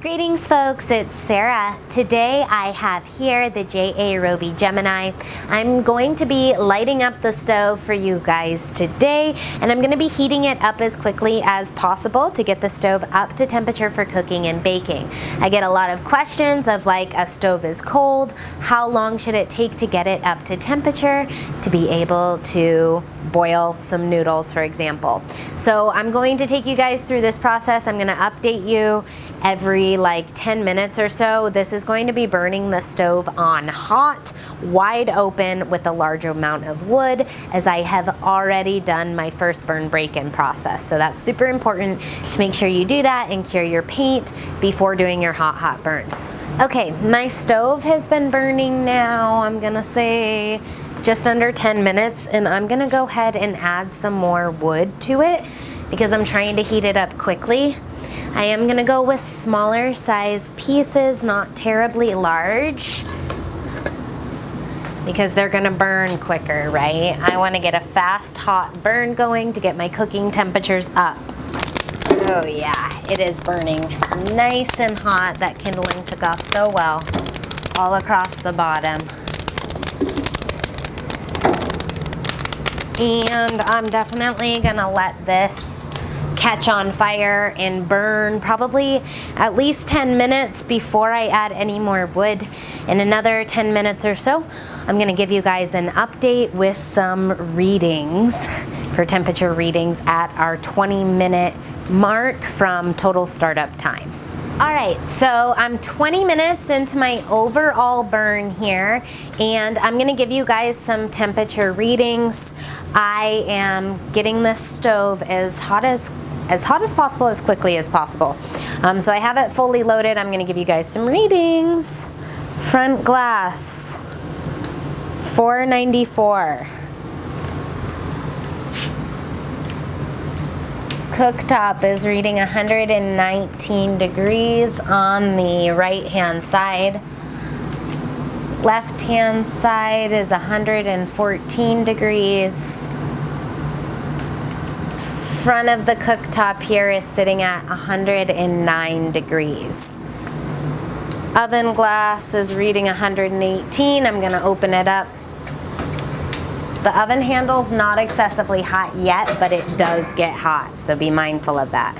Greetings folks, it's Sarah. Today I have here the JA Roby Gemini. I'm going to be lighting up the stove for you guys today, and I'm going to be heating it up as quickly as possible to get the stove up to temperature for cooking and baking. I get a lot of questions of like, a stove is cold, how long should it take to get it up to temperature to be able to boil some noodles, for example. So I'm going to take you guys through this process. I'm going to update you every like 10 minutes or so. This is going to be burning the stove on hot, wide open with a large amount of wood, as I have already done my first burn break-in process. So that's super important to make sure you do that and cure your paint before doing your hot burns. Okay, my stove has been burning now, I'm gonna say just under 10 minutes, and I'm gonna go ahead and add some more wood to it because I'm trying to heat it up quickly. I am gonna go with smaller size pieces, not terribly large, because they're gonna burn quicker, right? I wanna get a fast, hot burn going to get my cooking temperatures up. Oh yeah, it is burning nice and hot. That kindling took off so well all across the bottom. And I'm definitely gonna let this catch on fire and burn probably at least 10 minutes before I add any more wood. In another 10 minutes or so, I'm gonna give you guys an update with some readings for temperature readings at our 20-minute mark from total startup time. All right, so I'm 20 minutes into my overall burn here, and I'm gonna give you guys some temperature readings. I am getting this stove as hot as possible, as quickly as possible. So I have it fully loaded. I'm gonna give you guys some readings. Front glass, 494. Cooktop is reading 119 degrees on the right hand side. Left hand side is 114 degrees. Front of the cooktop here is sitting at 109 degrees. Oven glass is reading 118. I'm gonna open it up. The oven handle's not excessively hot yet, but it does get hot, so be mindful of that.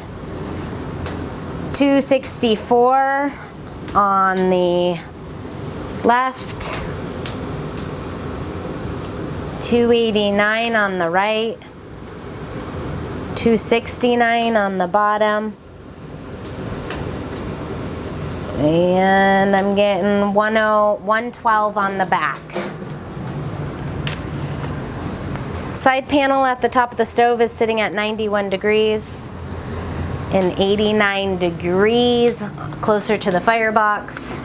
264 on the left, 289 on the right, 269 on the bottom, and I'm getting 112 on the back. Side panel at the top of the stove is sitting at 91 degrees and 89 degrees closer to the firebox.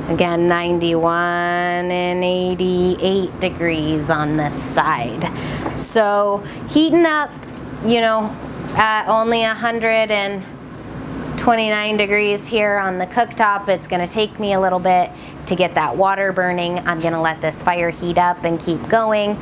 Again, 91 and 88 degrees on this side. So heating up, you know, at only 129 degrees here on the cooktop. It's gonna take me a little bit to get that water burning. I'm gonna let this fire heat up and keep going.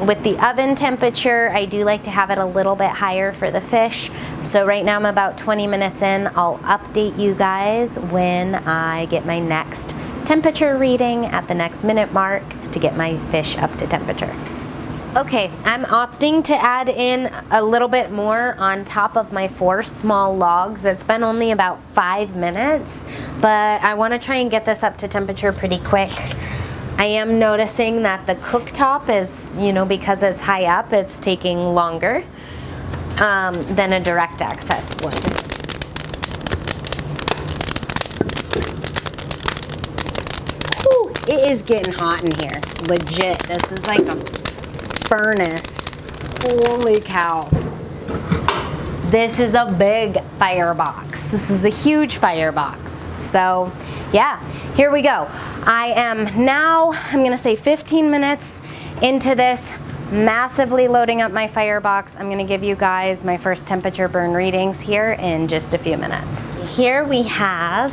With the oven temperature, I do like to have it a little bit higher for the fish. So right now I'm about 20 minutes in. I'll update you guys when I get my next temperature reading at the next minute mark to get my fish up to temperature. Okay, I'm opting to add in a little bit more on top of my 4 small logs. It's been only about 5 minutes, but I want to try and get this up to temperature pretty quick. I am noticing that the cooktop is, you know, because it's high up, it's taking longer than a direct access would. Whew, it is getting hot in here, legit. This is like a furnace. Holy cow. This is a big firebox. This is a huge firebox. So yeah, here we go. I am now, I'm gonna say 15 minutes into this, massively loading up my firebox. I'm gonna give you guys my first temperature burn readings here in just a few minutes. Here we have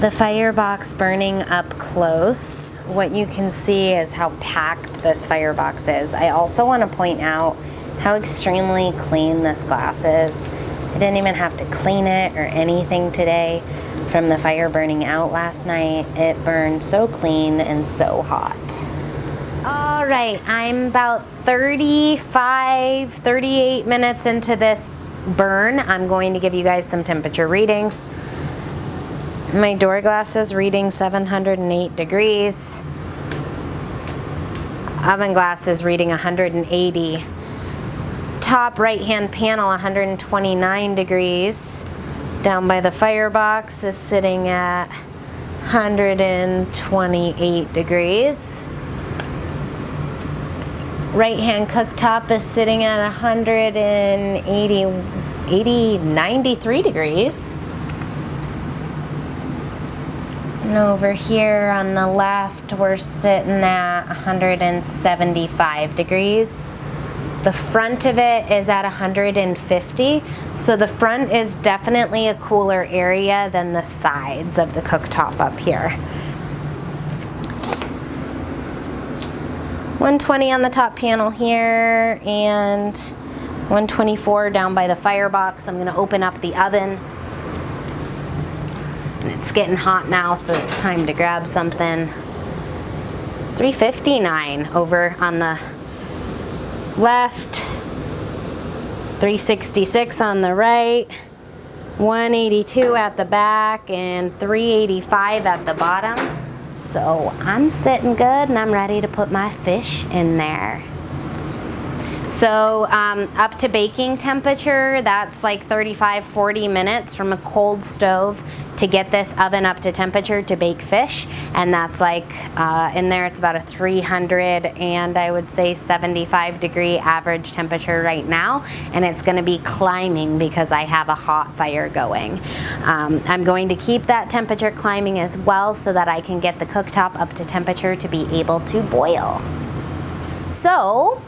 the firebox burning up close. What you can see is how packed this firebox is. I also want to point out how extremely clean this glass is. I didn't even have to clean it or anything today from the fire burning out last night. It burned so clean and so hot. All right, I'm about 35, 38 minutes into this burn. I'm going to give you guys some temperature readings. My door glass is reading 708 degrees. Oven glass is reading 180. Top right-hand panel, 129 degrees. Down by the firebox is sitting at 128 degrees. Right-hand cooktop is sitting at 93 degrees. And over here on the left, we're sitting at 175 degrees. The front of it is at 150. So the front is definitely a cooler area than the sides of the cooktop up here. 120 on the top panel here and 124 down by the firebox. I'm gonna open up the oven. And it's getting hot now, so it's time to grab something. 359 over on the left, 366 on the right, 182 at the back, and 385 at the bottom. So I'm sitting good and I'm ready to put my fish in there. So up to baking temperature, that's like 35-40 minutes from a cold stove to get this oven up to temperature to bake fish. And that's like, in there it's about a 300 and I would say 75 degree average temperature right now. And it's gonna be climbing because I have a hot fire going. I'm going to keep that temperature climbing as well so that I can get the cooktop up to temperature to be able to boil. So,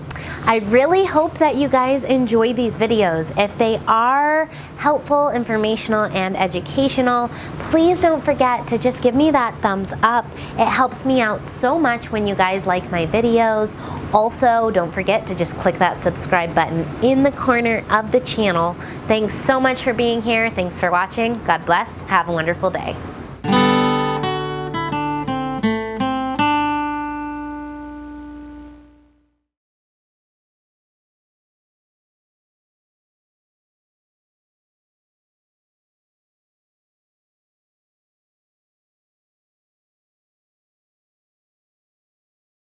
I really hope that you guys enjoy these videos. If they are helpful, informational, and educational, please don't forget to just give me that thumbs up. It helps me out so much when you guys like my videos. Also, don't forget to just click that subscribe button in the corner of the channel. Thanks so much for being here. Thanks for watching. God bless. Have a wonderful day.